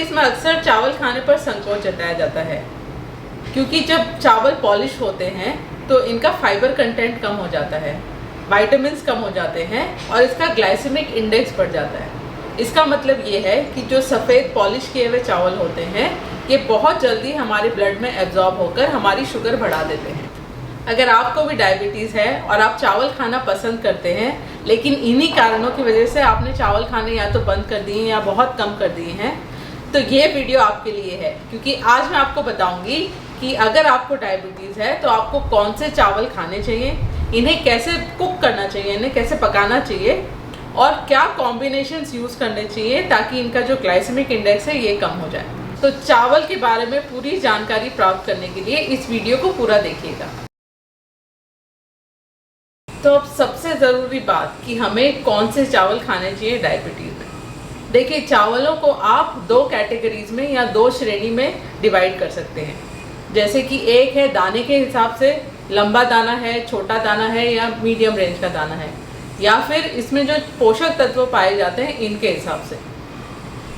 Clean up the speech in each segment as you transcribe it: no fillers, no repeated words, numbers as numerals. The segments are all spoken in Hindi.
डायबिटीज़ में अक्सर चावल खाने पर संकोच जताया जाता है, क्योंकि जब चावल पॉलिश होते हैं तो इनका फाइबर कंटेंट कम हो जाता है, विटामिन्स कम हो जाते हैं और इसका ग्लाइसेमिक इंडेक्स बढ़ जाता है। इसका मतलब ये है कि जो सफ़ेद पॉलिश किए हुए चावल होते हैं ये बहुत जल्दी हमारे ब्लड में एब्जॉर्ब होकर हमारी शुगर बढ़ा देते हैं। अगर आपको भी डायबिटीज़ है और आप चावल खाना पसंद करते हैं, लेकिन इन्हीं कारणों की वजह से आपने चावल खाने या तो बंद कर दिए या बहुत कम कर दिए हैं, तो ये वीडियो आपके लिए है। क्योंकि आज मैं आपको बताऊंगी कि अगर आपको डायबिटीज़ है तो आपको कौन से चावल खाने चाहिए, इन्हें कैसे कुक करना चाहिए, इन्हें कैसे पकाना चाहिए और क्या कॉम्बिनेशंस यूज़ करने चाहिए ताकि इनका जो ग्लाइसेमिक इंडेक्स है ये कम हो जाए। तो चावल के बारे में पूरी जानकारी प्राप्त करने के लिए इस वीडियो को पूरा देखिएगा। तो अब सबसे ज़रूरी बात कि हमें कौन से चावल खाने चाहिए डायबिटीज़ में। देखिए, चावलों को आप दो कैटेगरीज में या दो श्रेणी में डिवाइड कर सकते हैं। जैसे कि एक है दाने के हिसाब से, लंबा दाना है, छोटा दाना है या मीडियम रेंज का दाना है, या फिर इसमें जो पोषक तत्व पाए जाते हैं इनके हिसाब से।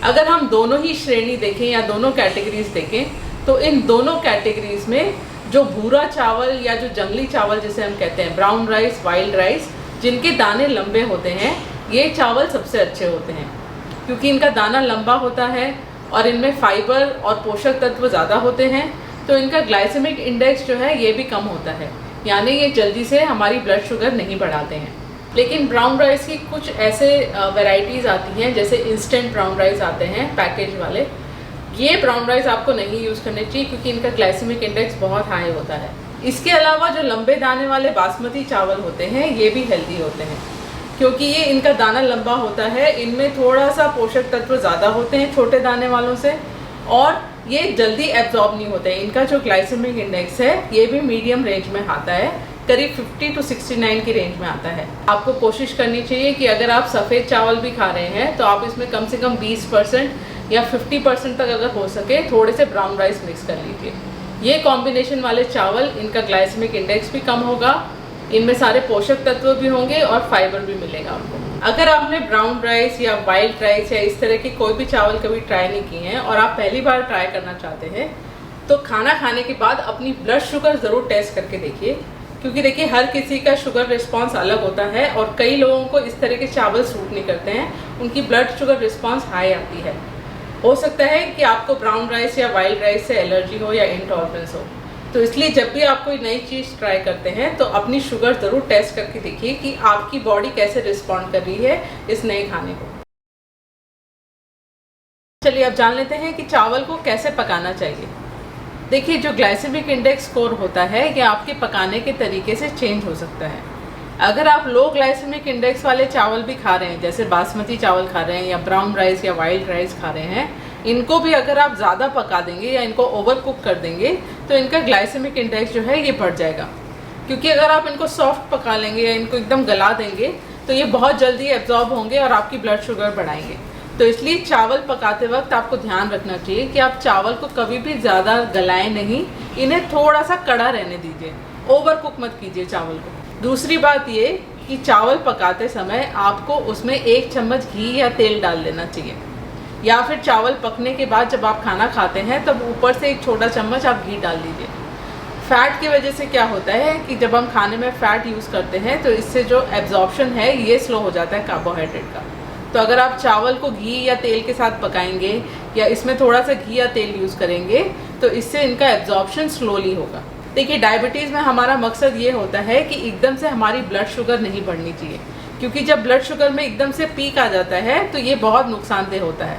अगर हम दोनों ही श्रेणी देखें या दोनों कैटेगरीज देखें तो इन दोनों कैटेगरीज में जो भूरा चावल या जो जंगली चावल जिसे हम कहते हैं, ब्राउन राइस, वाइल्ड राइस, जिनके दाने लंबे होते हैं, ये चावल सबसे अच्छे होते हैं क्योंकि इनका दाना लंबा होता है और इनमें फाइबर और पोषक तत्व ज़्यादा होते हैं, तो इनका ग्लाइसेमिक इंडेक्स जो है ये भी कम होता है, यानी ये जल्दी से हमारी ब्लड शुगर नहीं बढ़ाते हैं। लेकिन ब्राउन राइस की कुछ ऐसे वैरायटीज़ आती हैं, जैसे इंस्टेंट ब्राउन राइस आते हैं पैकेज वाले, ये ब्राउन राइस आपको नहीं यूज़ करने चाहिए क्योंकि इनका ग्लाइसेमिक इंडेक्स बहुत हाई होता है। इसके अलावा जो लंबे दाने वाले बासमती चावल होते हैं ये भी हेल्दी होते हैं क्योंकि ये इनका दाना लंबा होता है, इनमें थोड़ा सा पोषक तत्व ज़्यादा होते हैं छोटे दाने वालों से, और ये जल्दी एब्जॉर्ब नहीं होते हैं। इनका जो ग्लाइसेमिक इंडेक्स है ये भी मीडियम रेंज में आता है, करीब 50 to 69 की रेंज में आता है। आपको कोशिश करनी चाहिए कि अगर आप सफ़ेद चावल भी खा रहे हैं तो आप इसमें कम से कम 20% या 50% तक अगर हो सके थोड़े से ब्राउन राइस मिक्स कर लीजिए। ये कॉम्बिनेशन वाले चावल, इनका ग्लाइसेमिक इंडेक्स भी कम होगा, इनमें सारे पोषक तत्व भी होंगे और फाइबर भी मिलेगा आपको। अगर आपने ब्राउन राइस या वाइल्ड राइस या इस तरह के कोई भी चावल कभी ट्राई नहीं किए हैं और आप पहली बार ट्राई करना चाहते हैं तो खाना खाने के बाद अपनी ब्लड शुगर ज़रूर टेस्ट करके देखिए, क्योंकि देखिए हर किसी का शुगर रिस्पांस अलग होता है और कई लोगों को इस तरह के चावल सूट नहीं करते हैं, उनकी ब्लड शुगर रिस्पांस हाई आती है। हो सकता है कि आपको ब्राउन राइस या वाइल्ड राइस से एलर्जी हो या इंटॉलरेंस हो, तो इसलिए जब भी आप कोई नई चीज़ ट्राई करते हैं तो अपनी शुगर ज़रूर टेस्ट करके देखिए कि आपकी बॉडी कैसे रिस्पॉन्ड कर रही है इस नए खाने को। चलिए अब जान लेते हैं कि चावल को कैसे पकाना चाहिए। देखिए, जो ग्लाइसेमिक इंडेक्स स्कोर होता है ये आपके पकाने के तरीके से चेंज हो सकता है। अगर आप लो ग्लाइसेमिक इंडेक्स वाले चावल भी खा रहे हैं, जैसे बासमती चावल खा रहे हैं या ब्राउन राइस या वाइल्ड राइस खा रहे हैं, इनको भी अगर आप ज़्यादा पका देंगे या इनको ओवर कुक कर देंगे तो इनका ग्लाइसेमिक इंडेक्स जो है ये बढ़ जाएगा। क्योंकि अगर आप इनको सॉफ्ट पका लेंगे या इनको एकदम गला देंगे तो ये बहुत जल्दी एब्जॉर्ब होंगे और आपकी ब्लड शुगर बढ़ाएंगे। तो इसलिए चावल पकाते वक्त आपको ध्यान रखना चाहिए कि आप चावल को कभी भी ज़्यादा गलाएं नहीं, इन्हें थोड़ा सा कड़ा रहने दीजिए, ओवर कुक मत कीजिए चावल को। दूसरी बात ये कि चावल पकाते समय आपको उसमें 1 चम्मच घी या तेल डाल लेना चाहिए, या फिर चावल पकने के बाद जब आप खाना खाते हैं तब ऊपर से 1 छोटा चम्मच आप घी डाल लीजिए। फ़ैट की वजह से क्या होता है कि जब हम खाने में फ़ैट यूज़ करते हैं तो इससे जो एब्जॉर्प्शन है ये स्लो हो जाता है कार्बोहाइड्रेट का। तो अगर आप चावल को घी या तेल के साथ पकाएंगे या इसमें थोड़ा सा घी या तेल यूज़ करेंगे तो इससे इनका एब्जॉर्प्शन स्लोली होगा। देखिए, डायबिटीज़ में हमारा मकसद ये होता है कि एकदम से हमारी ब्लड शुगर नहीं बढ़नी चाहिए, क्योंकि जब ब्लड शुगर में एकदम से पीक आ जाता है तो ये बहुत नुकसानदेह होता है।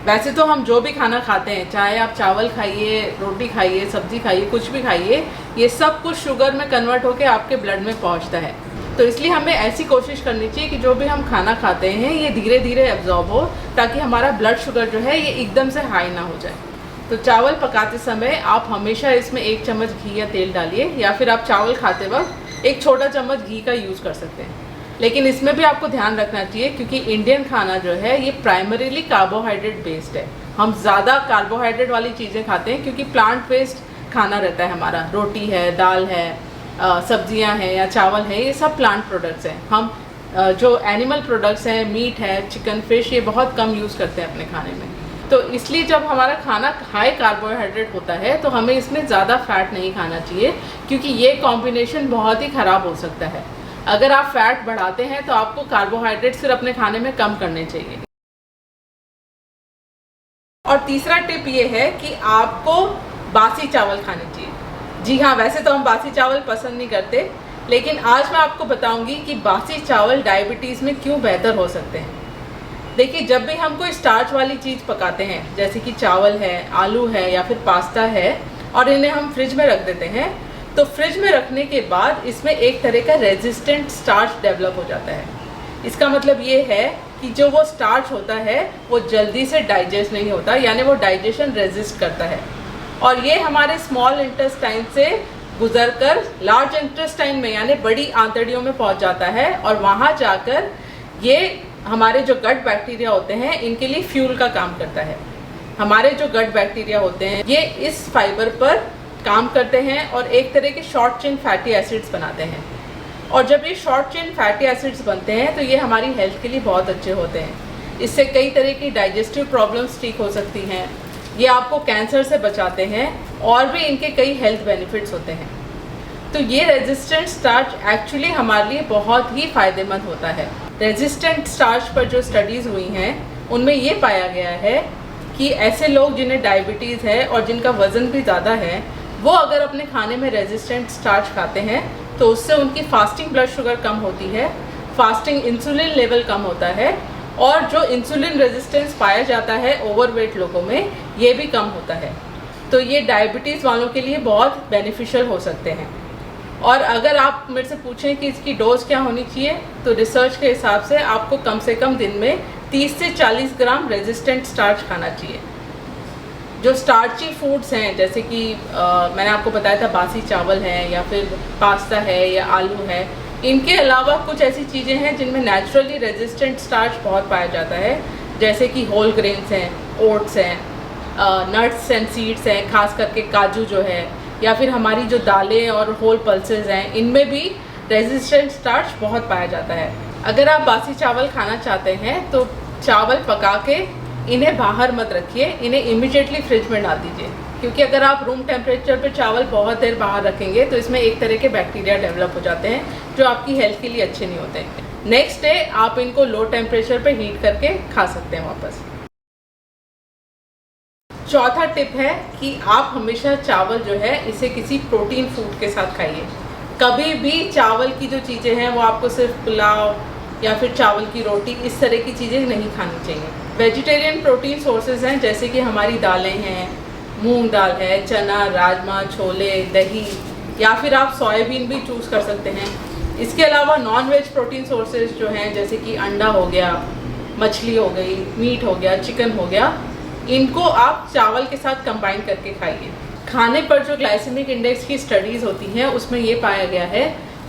वैसे तो हम जो भी खाना खाते हैं, चाहे आप चावल खाइए, रोटी खाइए, सब्जी खाइए, कुछ भी खाइए, ये सब कुछ शुगर में कन्वर्ट होकर आपके ब्लड में पहुंचता है। तो इसलिए हमें ऐसी कोशिश करनी चाहिए कि जो भी हम खाना खाते हैं ये धीरे धीरे एब्जॉर्ब हो, ताकि हमारा ब्लड शुगर जो है ये एकदम से हाई ना हो जाए। तो चावल पकाते समय आप हमेशा इसमें 1 चम्मच घी या तेल डालिए, या फिर आप चावल खाते वक्त 1 छोटा चम्मच घी का यूज़ कर सकते हैं। लेकिन इसमें भी आपको ध्यान रखना चाहिए क्योंकि इंडियन खाना जो है ये प्राइमरीली कार्बोहाइड्रेट बेस्ड है। हम ज़्यादा कार्बोहाइड्रेट वाली चीज़ें खाते हैं क्योंकि प्लांट बेस्ड खाना रहता है हमारा, रोटी है, दाल है, सब्जियां हैं या चावल है, ये सब प्लांट प्रोडक्ट्स हैं। हम जो एनिमल प्रोडक्ट्स हैं, मीट है, चिकन, फिश, ये बहुत कम यूज़ करते हैं अपने खाने में। तो इसलिए जब हमारा खाना हाई कार्बोहाइड्रेट होता है तो हमें इसमें ज़्यादा फैट नहीं खाना चाहिए, क्योंकि ये कॉम्बिनेशन बहुत ही ख़राब हो सकता है। अगर आप फैट बढ़ाते हैं तो आपको कार्बोहाइड्रेट फिर अपने खाने में कम करने चाहिए। और तीसरा टिप ये है कि आपको बासी चावल खाने चाहिए। जी हाँ, वैसे तो हम बासी चावल पसंद नहीं करते, लेकिन आज मैं आपको बताऊंगी कि बासी चावल डायबिटीज़ में क्यों बेहतर हो सकते हैं। देखिए, जब भी हम कोई स्टार्च वाली चीज़ पकाते हैं, जैसे कि चावल है, आलू है या फिर पास्ता है, और इन्हें हम फ्रिज में रख देते हैं, तो फ्रिज में रखने के बाद इसमें एक तरह का रेजिस्टेंट स्टार्च डेवलप हो जाता है। इसका मतलब ये है कि जो वो स्टार्च होता है वो जल्दी से डाइजेस्ट नहीं होता, यानी वो डाइजेशन रेजिस्ट करता है, और ये हमारे स्मॉल इंटेस्टाइन से गुजरकर लार्ज इंटेस्टाइन में यानी बड़ी आंतड़ियों में पहुंच जाता है, और वहाँ जाकर ये हमारे जो गट बैक्टीरिया होते हैं इनके लिए फ्यूल का काम करता है। हमारे जो गट बैक्टीरिया होते हैं ये इस फाइबर पर काम करते हैं और एक तरह के शॉर्ट चेन फैटी एसिड्स बनाते हैं, और जब ये शॉर्ट चेन फैटी एसिड्स बनते हैं तो ये हमारी हेल्थ के लिए बहुत अच्छे होते हैं। इससे कई तरह की डाइजेस्टिव प्रॉब्लम्स ठीक हो सकती हैं, ये आपको कैंसर से बचाते हैं, और भी इनके कई हेल्थ बेनिफिट्स होते हैं। तो ये रेजिस्टेंट स्टार्च एक्चुअली हमारे लिए बहुत ही फ़ायदेमंद होता है। रेजिस्टेंट स्टार्च पर जो स्टडीज़ हुई हैं उनमें ये पाया गया है कि ऐसे लोग जिन्हें डायबिटीज़ है और जिनका वज़न भी ज़्यादा है, वो अगर अपने खाने में रेजिस्टेंट स्टार्च खाते हैं तो उससे उनकी फास्टिंग ब्लड शुगर कम होती है, फास्टिंग इंसुलिन लेवल कम होता है, और जो इंसुलिन रेजिस्टेंस पाया जाता है ओवरवेट लोगों में, ये भी कम होता है। तो ये डायबिटीज़ वालों के लिए बहुत बेनिफिशियल हो सकते हैं। और अगर आप मेरे से पूछें कि इसकी डोज क्या होनी चाहिए, तो रिसर्च के हिसाब से आपको कम से कम दिन में 30 से 40 ग्राम रेजिस्टेंट स्टार्च खाना चाहिए। जो स्टार्ची फूड्स हैं, जैसे कि मैंने आपको बताया था बासी चावल है या फिर पास्ता है या आलू है, इनके अलावा कुछ ऐसी चीज़ें हैं जिनमें नेचुरली रेजिस्टेंट स्टार्च बहुत पाया जाता है, जैसे कि होल ग्रेन्स हैं, ओट्स हैं, नट्स एंड सीड्स हैं, खास करके काजू जो है, या फिर हमारी जो दालें और होल पल्सेस हैं, इनमें भी रेजिस्टेंट स्टार्च बहुत पाया जाता है। अगर आप बासी चावल खाना चाहते हैं तो चावल पका के इन्हें बाहर मत रखिए, इन्हें इमीडिएटली फ्रिज में डाल दीजिए, क्योंकि अगर आप रूम टेम्परेचर पे चावल बहुत देर बाहर रखेंगे तो इसमें एक तरह के बैक्टीरिया डेवलप हो जाते हैं जो आपकी हेल्थ के लिए अच्छे नहीं होते। नेक्स्ट डे आप इनको लो टेम्परेचर पे हीट करके खा सकते हैं वापस। चौथा टिप है कि आप हमेशा चावल जो है इसे किसी प्रोटीन फूड के साथ खाइए। कभी भी चावल की जो चीज़ें हैं वो आपको सिर्फ पुलाव या फिर चावल की रोटी, इस तरह की चीज़ें नहीं खानी चाहिए। वेजिटेरियन प्रोटीन सोर्सेज हैं, जैसे कि हमारी दालें हैं, मूंग दाल है, चना, राजमा, छोले, दही, या फिर आप सोयाबीन भी चूज़ कर सकते हैं। इसके अलावा नॉन वेज प्रोटीन सोर्सेज जो हैं, जैसे कि अंडा हो गया, मछली हो गई, मीट हो गया, चिकन हो गया, इनको आप चावल के साथ कंबाइन करके खाइए। खाने पर जो ग्लाइसेमिक इंडेक्स की स्टडीज़ होती हैं उसमें ये पाया गया है,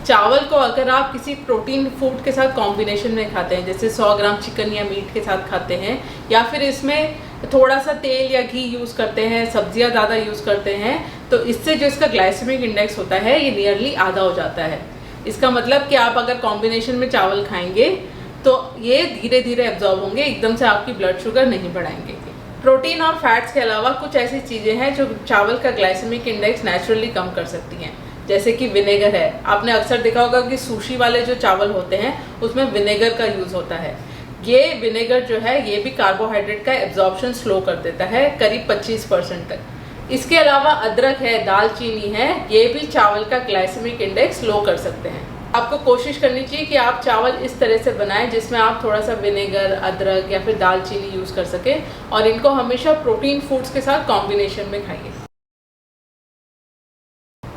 चावल को अगर आप किसी प्रोटीन फूड के साथ कॉम्बिनेशन में खाते हैं, जैसे 100 ग्राम चिकन या मीट के साथ खाते हैं, या फिर इसमें थोड़ा सा तेल या घी यूज़ करते हैं, सब्जियां ज़्यादा यूज़ करते हैं, तो इससे जो इसका ग्लाइसेमिक इंडेक्स होता है ये नियरली आधा हो जाता है। इसका मतलब कि आप अगर कॉम्बिनेशन में चावल खाएंगे तो ये धीरे धीरे एब्जॉर्ब होंगे, एकदम से आपकी ब्लड शुगर नहीं बढ़ाएंगे। प्रोटीन और फैट्स के अलावा कुछ ऐसी चीज़ें हैं जो चावल का ग्लाइसेमिक इंडेक्स नेचुरली कम कर सकती हैं, जैसे कि विनेगर है। आपने अक्सर देखा होगा कि सुशी वाले जो चावल होते हैं उसमें विनेगर का यूज़ होता है। ये विनेगर जो है ये भी कार्बोहाइड्रेट का एब्जॉर्प्शन स्लो कर देता है, करीब 25% तक। इसके अलावा अदरक है, दालचीनी है, ये भी चावल का ग्लाइसेमिक इंडेक्स लो कर सकते हैं। आपको कोशिश करनी चाहिए कि आप चावल इस तरह से बनाएं जिसमें आप थोड़ा सा विनेगर, अदरक या फिर दालचीनी यूज़ कर सकें, और इनको हमेशा प्रोटीन फूड्स के साथ कॉम्बिनेशन में खाइए।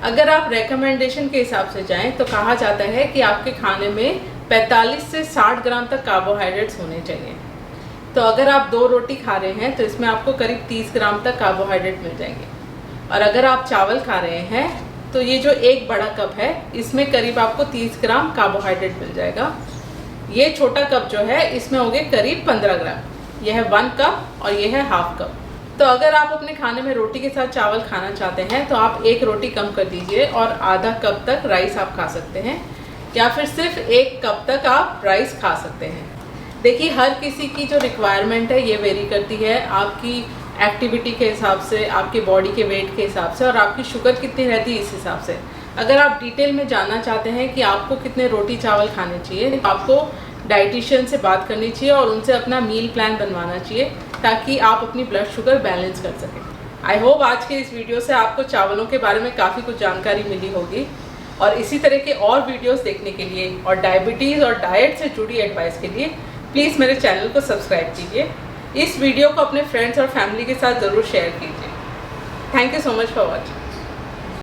अगर आप रेकमेंडेशन के हिसाब से जाएं तो कहा जाता है कि आपके खाने में 45 से 60 ग्राम तक कार्बोहाइड्रेट्स होने चाहिए। तो अगर आप 2 रोटी खा रहे हैं तो इसमें आपको करीब 30 ग्राम तक कार्बोहाइड्रेट मिल जाएंगे, और अगर आप चावल खा रहे हैं तो ये जो एक बड़ा कप है इसमें करीब आपको 30 ग्राम कार्बोहाइड्रेट मिल जाएगा। ये छोटा कप जो है इसमें होंगे करीब 15 ग्राम। यह है 1 कप और ये है हाफ कप। तो अगर आप अपने खाने में रोटी के साथ चावल खाना चाहते हैं तो आप 1 रोटी कम कर दीजिए और आधा कप तक राइस आप खा सकते हैं, या फिर सिर्फ 1 कप तक आप राइस खा सकते हैं। देखिए हर किसी की जो रिक्वायरमेंट है ये वेरी करती है, आपकी एक्टिविटी के हिसाब से, आपके बॉडी के वेट के हिसाब से और आपकी शुगर कितनी रहती है इस हिसाब से। अगर आप डिटेल में जानना चाहते हैं कि आपको कितने रोटी चावल खाने चाहिए, तो आपको डाइटिशियन से बात करनी चाहिए और उनसे अपना मील प्लान बनवाना चाहिए ताकि आप अपनी ब्लड शुगर बैलेंस कर सकें। आई होप आज के इस वीडियो से आपको चावलों के बारे में काफ़ी कुछ जानकारी मिली होगी और इसी तरह के और वीडियोस देखने के लिए और डायबिटीज़ और डाइट से जुड़ी एडवाइस के लिए प्लीज़ मेरे चैनल को सब्सक्राइब कीजिए। इस वीडियो को अपने फ्रेंड्स और फैमिली के साथ ज़रूर शेयर कीजिए। Thank you so much for watching.